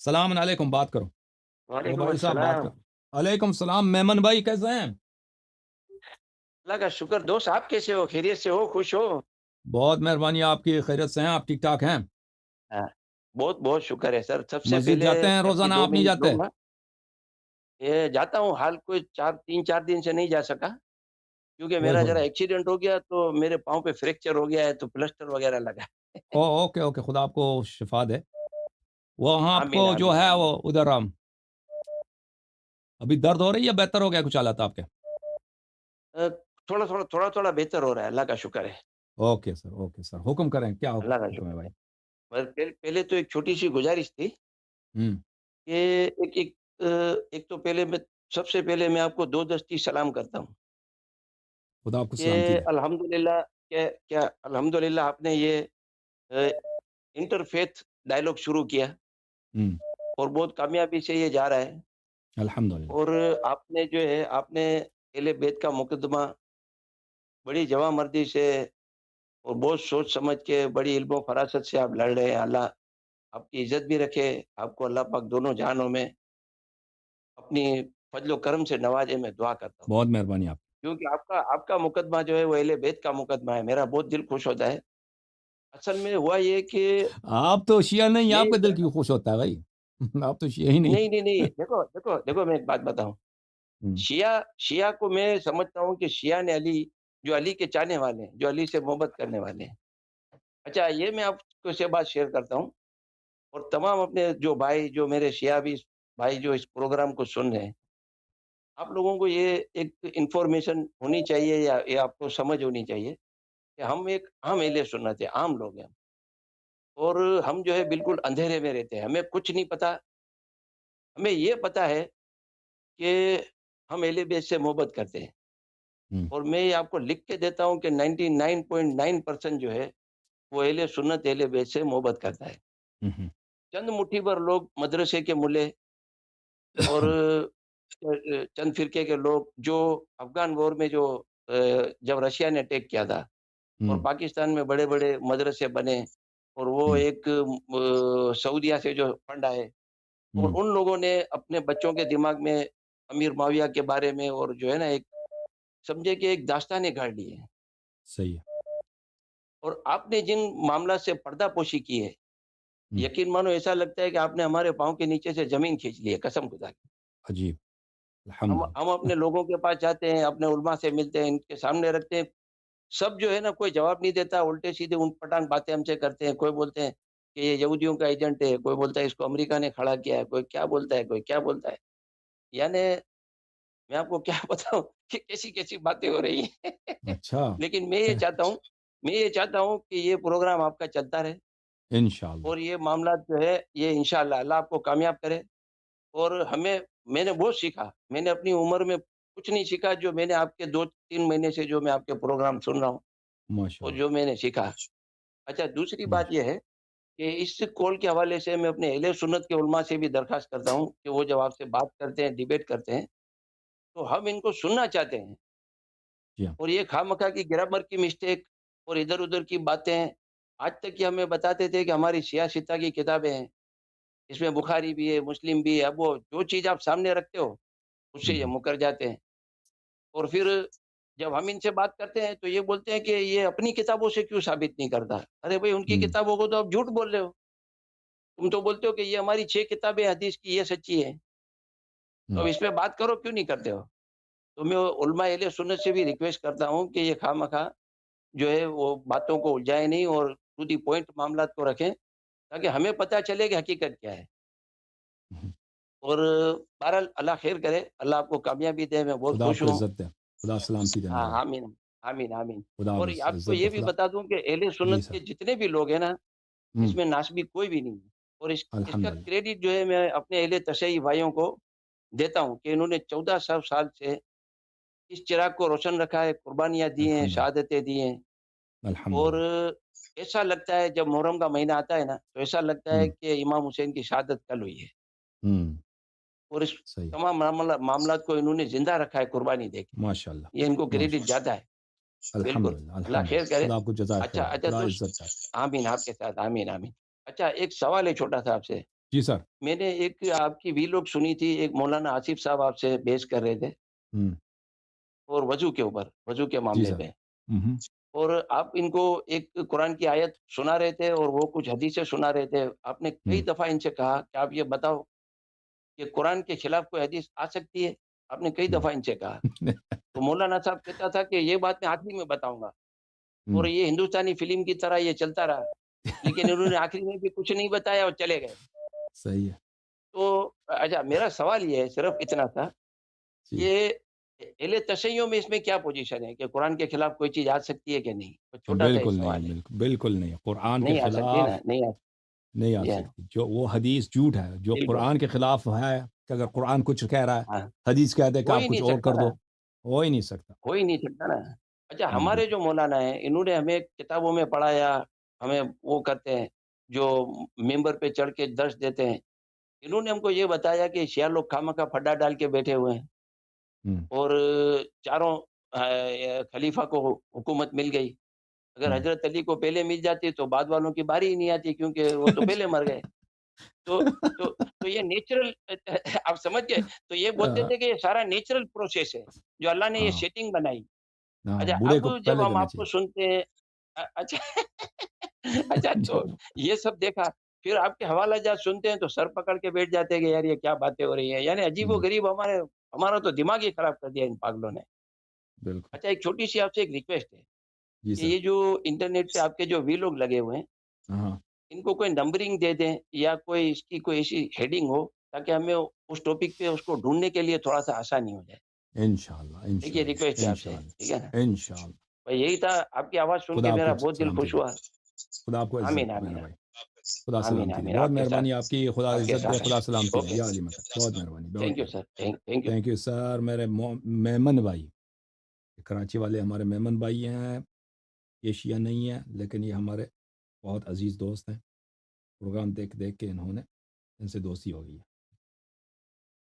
सलाम अलैकुम, बात करो। ओ वालेकुम भाई साहब बात अस्सलाम। करो। अलैकुम सलाम, मेमन भाई कैसे हैं? अल्लाह का शुक्र। दोस्त आप कैसे हो? खैरियत से हो? खुश हो? बहुत मेहरबानी आपकी, खैरियत से हैं आप? ठीक ठाक हैं? हाँ, बहुत बहुत शुक्र है सर। सबसे मस्जिद पहले जाते हैं अपनी रोजाना, 2 आप नहीं मिनट जाते? लूँगा। ये जाता हूँ, हाल कोई 3-4 दिन से नहीं जा सका, क्योंकि ओए मेरा होए ज़रा होए। एक्सीडेंट हो गया, तो मेरे पाँव पे फ्रैक्चर हो गया है, तो प्लास्टर वगैरह लगा है। ओ ओके ओके, खुदा आपको शिफा दे। वहाँ आपको आमीन, जो आमीन, है आमीन। वो उधर अभी दर्द हो रही है या बेहतर हो गया कुछ हालत आपके? अ, थोड़ा-थोड़ा बेहतर हो रहा है, अल्लाह का शुक्र है, ओके सर, हुक्म करें, क्या अल्लाह का हुक्म है शुक्र भाई? है। पर पहले तो एक छोटी-सी गुज़ारिश थी हम्म। कि एक एक एक तो पहले मैं सबसे पहले मैं आपको 2 दस्ती सलाम करता हूँ। खुदा आपको कि सलामती दे। अल्हम्दुलिल्लाह, क्या अल्हम्दुलिल्लाह आपने ये अ, इंटरफ़ेथ डायलॉग शुरू किया हम्म। और बहुत कामयाबी से ये जा रहा है। अल्हम्दुलिल्लाह। और आपने जो है आपने अहले बैत का मुकदमा बड़ी जवामर्दी से और बहुत सोच समझ के बड़ी इल्म फ़रासत से आप लड़ रहे हैं। अल्लाह आपकी इज़्ज़त भी रखे, आपको अल्लाह पाक दोनों जहानों में अपनी फ़ज़्ल व करम से नवाज़े, मैं दुआ करता हूँ। बहुत मेहरबानी आप। क्योंकि आपका आपका मुकदमा जो है वो अहले बैत का मुकदमा है, मेरा बहुत दिल खुश होता है। असल में हुआ ये कि आप तो शिया नहीं, मैं आपका दिल क्यों खुश होता है भाई? आप तो शिया ही नहीं। नहीं, देखो मैं एक बात बताऊँ, हम्म। शिया शिया को मैं समझता हूँ कि शिया ने अली, जो अली के चाहने वाले हैं, जो अली से मोहब्बत करने वाले हैं। अच्छा, ये मैं आपको से बात शेयर करता हूँ और तमाम अपने जो भाई, जो मेरे शिया भी भाई जो इस प्रोग्राम को सुन रहे हैं, आप लोगों को ये एक इन्फॉर्मेशन होनी चाहिए, या ये आपको समझ होनी चाहिए कि हम एक आम अहले सुन्नत है, आम लोग हैं और हम जो है बिल्कुल अंधेरे में रहते हैं, हमें कुछ नहीं पता। हमें ये पता है कि हम अहले बैत से मोहब्बत करते हैं हम्म। और मैं ये आपको लिख के देता हूँ कि 99.9% जो है वो अहले सुन्नत अहले बैत से मोहब्बत करता है। हम्म। चंद मुट्ठी भर लोग मदरसे के मुल्ले और चंद फ़िरके के लोग जो अफ़गान वॉर में जो जब रशिया ने अटैक किया था और हम्म। पाकिस्तान में बड़े-बड़े मदरसे बने और वो हम्म। एक सऊदीया से जो फंड आए और हम्म। उन लोगों ने अपने बच्चों के दिमाग में अमीर मुआविया के बारे में और जो है ना एक समझे कि एक दास्तानें गाड़ ली है। सही है। और आपने जिन मामला से पर्दापोशी की है, हम्म। यकीन मानो ऐसा लगता है कि आपने हमारे पाँव के नीचे से ज़मीन खींच ली है, कसम खुदा की। अजीब। हम अल्हम्दुलिल्लाह। अपने लोगों के पास जाते हैं, अपने उलमा से मिलते हैं, इनके सामने रखते हैं, सब जो है ना कोई जवाब नहीं देता, उल्टे-सीधे ऊँट-पटांग बातें हमसे करते हैं। कोई बोलते हैं कि ये यहूदियों का एजेंट है, कोई बोलता है इसको अमेरिका ने खड़ा किया है, कोई क्या बोलता है, कोई क्या बोलता है। यानी मैं आपको क्या बताऊँ कि कैसी-कैसी बातें हो रही हैं। अच्छा। लेकिन मैं ये चाहता हूँ कि ये प्रोग्राम आपका चलता रहे इंशाअल्लाह। और ये मामला जो है ये इंशाअल्लाह अल्लाह आपको कामयाब करे। और मैंने बहुत सीखा। मैंने अपनी उम्र में कुछ नहीं सीखा जो मैंने आपके 2-3 महीने से जो मैं आपके प्रोग्राम सुन रहा हूँ और माशाअल्लाह। जो मैंने सीखा। अच्छा, दूसरी बात माशा ये है कि इस कॉल के हवाले से मैं अपने अहले सुन्नत के उलमा से भी दरख्वास्त करता हूँ कि वो जब आपसे बात करते हैं, डिबेट करते हैं, तो हम इनको सुनना चाहते हैं। जी हाँ। और ये खामखा की ग्रामर की मिस्टेक और इधर-उधर की बातें, आज तक ये हमें बताते थे कि हमारी सियासत की किताबें हैं, इसमें बुखारी भी है, मुस्लिम भी है। अब वो जो चीज़ आप सामने रखते हो, उससे ये हम्म। मुकर जाते हैं। और फिर जब हम इनसे बात करते हैं, तो ये बोलते हैं कि ये अपनी किताबों से क्यों साबित नहीं करता? अरे भई, उनकी हम्म। किताबों को तो आप झूठ बोल रहे हो। तुम तो बोलते हो कि ये हमारी 6 किताबें हदीस की ये सच्ची है, तो अब हम्म। इस पे बात करो, क्यों नहीं करते हो? तो मैं उलमा अहले सुन्नत से भी रिक्वेस्ट करता हूँ कि ये खामखा जो है वो बातों को उलझाएँ नहीं और टू द पॉइंट मामलात को रखें, ताकि हमें पता चले कि हकीकत क्या है। हम्म। और बहरहाल अल्लाह खैर करे, अल्लाह आपको कामयाबी दे, मैं बहुत खुदा खुश आपको हूँ। इज्जत दे, खुदा सलामती देने हाँ, वाला। आमीन, आमीन, आमीन। खुदा और हाफ़िज़, आपको इज्जत दे ये भी खुदा। बता दूँ कि अहले जी सुन्नत सर। के जितने भी लोग हैं ना, हम्म। इसमें नासबी कोई भी नहीं है। और इसका अल्हम्दुलिल्लाह। क्रेडिट जो है मैं अपने अहले तशय्युई भाइयों को देता हूँ कि इन्होंने 1400 साल से इस चिराग को रोशन रखा है, कुर्बानियाँ दी हैं, अल्हम्दुलिल्लाह। शहादतें दी हैं। और अल्हम्दुलिल्लाह। ऐसा लगता है जब मुहर्रम का महीना आता है ना, तो ऐसा लगता है हम्म। कि इमाम हुसैन की शहादत कल हुई है। हम्म। और इस सही है। तमाम मामलात को इन्होंने ज़िंदा रखा है कुर्बानी देके। माशाअल्लाह। ये इनको क्रेडिट माशा ज़्यादा है। बिल्कुल, अल्हम्दुलिल्लाह, अल्लाह ख़ैर अल्हम्दुलिल्लाह। करे। खुदा आपको जज़ाए अच्छा खैर दे, अच्छा खुदा दोस्त, इज्जत दे। आमीन आपके साथ, आमीन, आमीन। अच्छा, एक सवाल है छोटा-सा आपसे। جی سر. میں نے ایک آپ کی ویلوگ سنی تھی، ایک مولانا آصف صاحب آپ سے بحث کر رہے تھے ہوں. اور وضو کے اوپر، وضو کے جی معاملے سر. پہ، ہوں. اور آپ ان کو ایک قرآن کی آیت سنا رہے تھے اور وہ کچھ حدیثیں سنا رہے تھے. آپ نے کئی ہوں. دفعہ ان سے کہا کہ آپ یہ بتاؤ کہ قرآن کے خلاف کوئی حدیث آ سکتی ہے؟ آپ نے کئی ہوں. دفعہ ان سے کہا. تو مولانا صاحب کہتا تھا کہ یہ بات میں آخری میں بتاؤں گا، اور ہوں. یہ ہندوستانی فلم کی طرح یہ چلتا رہا، لیکن انہوں نے آخری میں بھی کچھ نہیں بتایا اور چلے گئے. صحیح ہے. تو اچھا، میرا سوال یہ ہے، صرف اتنا تھا جی. کہ اہل تشیع میں اس میں کیا پوزیشن ہے کہ قرآن کے خلاف کوئی چیز آ سکتی ہے کہ نہیں؟ تو چھوٹا سا ایک بالکل نہیں، سوال ہے. بالکل بالکل نہیں، قرآن کے نہیں آ سکتی نا، خلاف نہیں آ نہیں آ یہ سکتی. جو وہ حدیث جھوٹ ہے، جو بالکل. قرآن کے خلاف ہے، کہ اگر قرآن کچھ کہہ رہا ہاں، ہے، حدیث کہہ دے کہ ہو آپ ہی کچھ نہیں اور سکتا کر نا، دو، ہو ہی نہیں سکتا. ہو ہی نہیں سکتا نا. اچھا، جی ہمارے جو مولانا ہیں انہوں نے ہمیں کتابوں میں پڑھایا، ہمیں وہ کرتے ہیں جو ممبر پہ چڑھ کے درس دیتے ہیں. انہوں نے ہم کو یہ بتایا کہ شیعہ لوگ خامخواہ پھڈا ڈال کے بیٹھے ہوئے ہیں، ہوں. اور چاروں خلیفہ کو حکومت مل گئی. اگر ہوں. حضرت علی کو پہلے مل جاتی تو بعد والوں کی باری ہی نہیں آتی، کیونکہ وہ تو پہلے مر گئے. تو تو یہ نیچرل آپ سمجھ گئے. تو یہ بولتے ہاں. تھے کہ یہ سارا نیچرل پروسیس ہے جو اللہ نے یہ ہاں. سیٹنگ بنائی. ہاں، اچھا، بوڑھے اب کو پہلے جب ہم دینا آپ کو چاہیے. سنتے ہیں اچھا اچھا، تو یہ سب دیکھا، پھر آپ کے حوالہ جات سنتے ہیں تو سر پکڑ کے بیٹھ جاتے ہیں کہ یار یہ کیا باتیں ہو رہی ہیں. یعنی عجیب و ہوں. غریب ہمارا تو دماغ ہی خراب کر دیا ان پاگلوں نے. بالکل. اچھا، ایک چھوٹی سی آپ سے ایک ریکویسٹ ہے جی کہ سر. یہ جو انٹرنیٹ پہ آپ کے جو وی لوگ لگے ہوئے ہیں، ہاں. ان کو کوئی نمبرنگ دے دیں یا کوئی اس کی کوئی ایسی ہیڈنگ ہو تاکہ ہمیں اس ٹاپک پہ اس کو ڈھونڈنے کے لیے تھوڑا سا آسانی ہو جائے. انشاءاللہ، ایک یہ ریکویسٹ انشاءاللہ، ہے آپ سے، ٹھیک ہے نا؟ انشاءاللہ، انشاءاللہ. بھائی یہی تھا، آپ کی آواز سن خدا کے آپ کو میرا بہت دل سلامتی خوش دے. ہوا. خدا آپ کو عزت آمین دے آمین میرا بھائی. خدا آمین سلامتی دے. آمین. بہت آپ کے ساتھ، مہربانی آپ کی. خدا آپ کے عزت دے، ساتھ. خدا سلامتی دے. اوکے، یا علی مدد. بہت مہربانی، بہت تھینک یو سر، مہربانی. Thank you. Thank you sir. میرے میمن بھائی، کراچی والے ہمارے میمن بھائی ہیں. یہ شیعہ نہیں ہیں، لیکن یہ ہمارے بہت عزیز دوست ہیں. پروگرام دیکھ دیکھ کے انہوں نے ان سے دوستی ہو گئی ہے.